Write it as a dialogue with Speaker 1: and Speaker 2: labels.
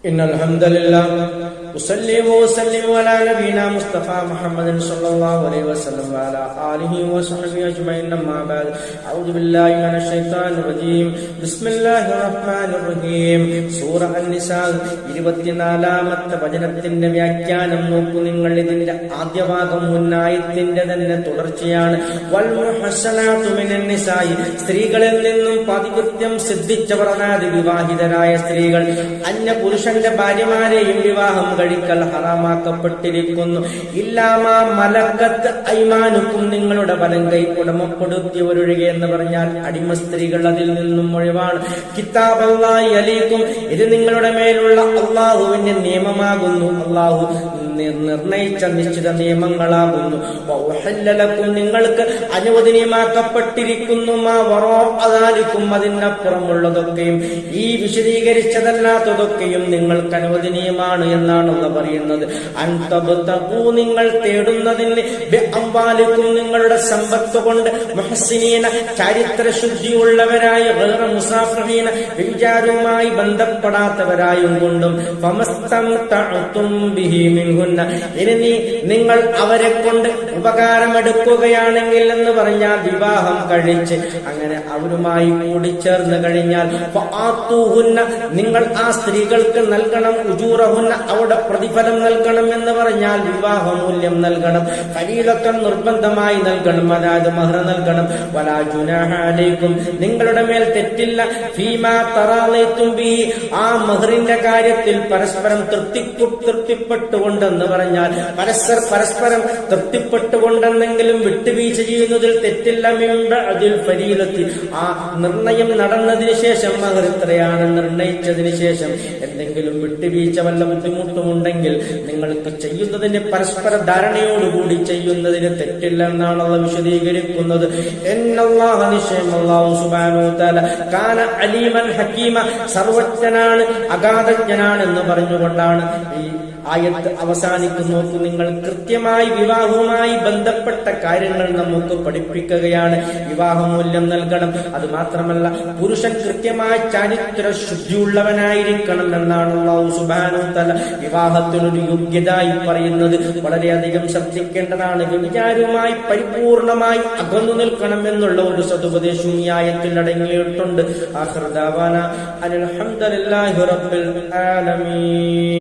Speaker 1: إن الحمد لله أصلي وأسلم على نبينا مصطفى محمد صلى الله عليه وسلم وعلى آله وصحبه أجمعين أما بعد أعوذ بالله من الشيطان الرجيم بسم الله الرحمن الرحيم സൂറ അൻ-നിസാ 24ാമത്തെ വചനത്തിന്റെ വ്യാഖ്യാനം നോക്കൂ നിങ്ങൾ. ഇതിന്റെ ആദ്യ ഭാഗം മുന്നായത്തിന്റെ തന്നെ തുടർച്ചയാണ്. വൽ മുഹസ്സനാതു മിനൻ നിസായി, സ്ത്രീകളിൽ നിന്നും പാതിവൃത്യം സിദ്ധിച്ചവർ, അതായത് വിവാഹിതരായ സ്ത്രീകൾ അന്യ പുരുഷന്റെ ഭാര്യമാരെയും വിവാഹം കഴിക്കൽ ഹറാമാക്കപ്പെട്ടിരിക്കുന്നു. ഇല്ലാമാ മലക്കത്ത് ഐമാനുക്കും, നിങ്ങളുടെ വലങ്കൈ ഉടമപ്പെടുത്തിയവരൊഴികെ എന്ന് പറഞ്ഞാൽ അടിമ സ്ത്രീകൾ അതിൽ നിന്നും ഒഴിവാണ്. കിതാബല്ലാഹി അലൈക്കും, ഇത് നിങ്ങളുടെ മേലുള്ള അള്ളാഹുവിന്റെ നിയമമാകുന്നു, അള്ളാഹു നിർണയിച്ച നിശ്ചിത നിയമങ്ങളാകുന്നു. വഉഹല്ലലക്കും, നിങ്ങൾക്ക് അനുവദനീയമാക്കപ്പെട്ടിരിക്കുന്നു. മാ വറാഅദാലിക്കും, അതിനപ്പുറമുള്ളതൊക്കെയും, ഈ വിശദീകരിച്ചതല്ലാത്തതൊക്കെയും നിങ്ങൾക്ക് അനുവദനീയമാണ് എന്നാണ് അല്ലാഹു പറയുന്നത്. അൻതബ്തഖൂ, നിങ്ങൾ തേടുന്നതിന്, ബിഅംവാലിക്കും, നിങ്ങളുടെ സമ്പത്ത് കൊണ്ട്, മുഹ്സിനീന, ചരിത്രശുദ്ധിയുള്ളവരായ, ഗൈറ മുസാഫിഹീന, വിചാരവുമായി ബന്ധപ്പെടാത്തവരായും കൊണ്ടും, ഫമസ്തംതഅതും ബിഹി മിൻഹുന്ന, ഇനി നിങ്ങൾ അവരെ കൊണ്ട് ഉപകാരമെടുക്കുകയാണെങ്കിൽ എന്ന് പറഞ്ഞാൽ വിവാഹം കഴിച്ച് അങ്ങനെ അവരുമായി കൂടിച്ചേർന്ന് കഴിഞ്ഞാൽ, ഫആതൂഹുന്ന, നിങ്ങൾ ആ സ്ത്രീകൾക്ക് നൽകണം, ഉജൂറഹുന്ന, അവിടെ പ്രതിഫലം നൽകണം എന്ന് പറഞ്ഞാൽ വിവാഹമൂല്യം നൽകണം, ഫരീളത്തൻ, നിർബന്ധമായി നൽകണം, അതായത് മഹ്ർ നൽകണം. വലാ ജുനാഹ അലൈക്കും, നിങ്ങളുടെ മേൽ തെറ്റില്ല, ഫീമാ തറാളൈതും ബിഹി, ആ മഹ്റിന്റെ കാര്യത്തിൽ പരസ്പരം തൃപ്തിപ്പെട്ടുകൊണ്ടെന്ന് പറഞ്ഞാൽ പരസ്പരം തൃപ്തിപ്പെട്ടുകൊണ്ടെന്നെങ്കിലും വിട്ടുവീഴ്ച ചെയ്യുന്നതിൽ തെറ്റില്ല. മിൻ ബഅദിൽ ഫരീളത്തി, ആ നിർണയം നടന്നതിന് ശേഷം, മഹർ ഇത്രയാണ് നിർണയിച്ചതിന് ശേഷം എന്തെങ്കിലും വിട്ടുവീഴ്ച വല്ല ബുദ്ധിമുട്ടുമുണ്ടെങ്കിൽ നിങ്ങൾക്ക് ചെയ്യുന്നതിന് പരസ്പര ധാരണയോടുകൂടി ചെയ്യുന്നതിന് തെറ്റില്ല എന്നാണ് അല്ലാഹു വിശദീകരിക്കുന്നത്. ഇന്നല്ലാഹ, നിശ്ചയം അല്ലാഹു സുബ്ഹാനഹു വ തആല, കാന അലീമൻ ഹകീമ, സർവജ്ഞനാണ്, അഗാധജ്ഞനാണ് എന്ന് പറഞ്ഞുകൊണ്ടാണ് ഈ ആയത്ത് അവസാനിക്കുന്നു. നോക്കൂ നിങ്ങൾ, കൃത്യമായി വിവാഹവുമായി ബന്ധപ്പെട്ട കാര്യങ്ങൾ നമുക്ക് പഠിപ്പിക്കുകയാണ്. വിവാഹമൂല്യം നൽകണം, അത് മാത്രമല്ല പുരുഷൻ കൃത്യമായി ചരിത്ര ശുദ്ധിയുള്ളവനായിരിക്കണം എന്നാണ് അല്ലാഹു സുബ്ഹാനഹു വ തആല വിവാഹത്തിനൊരു യോഗ്യതയായി പറയുന്നത്. വളരെയധികം ശ്രദ്ധിക്കേണ്ടതാണ്. വ്യഭിചാരവുമായി പരിപൂർണമായി അകന്നു നിൽക്കണം എന്നുള്ള ഒരു സതുപദേശവും ഈ ആയത്തിൽ അടങ്ങിയിട്ടുണ്ട്. ആഖിറു ദഅവാന അൽഹംദുലില്ലാഹി റബ്ബിൽ ആലമീൻ.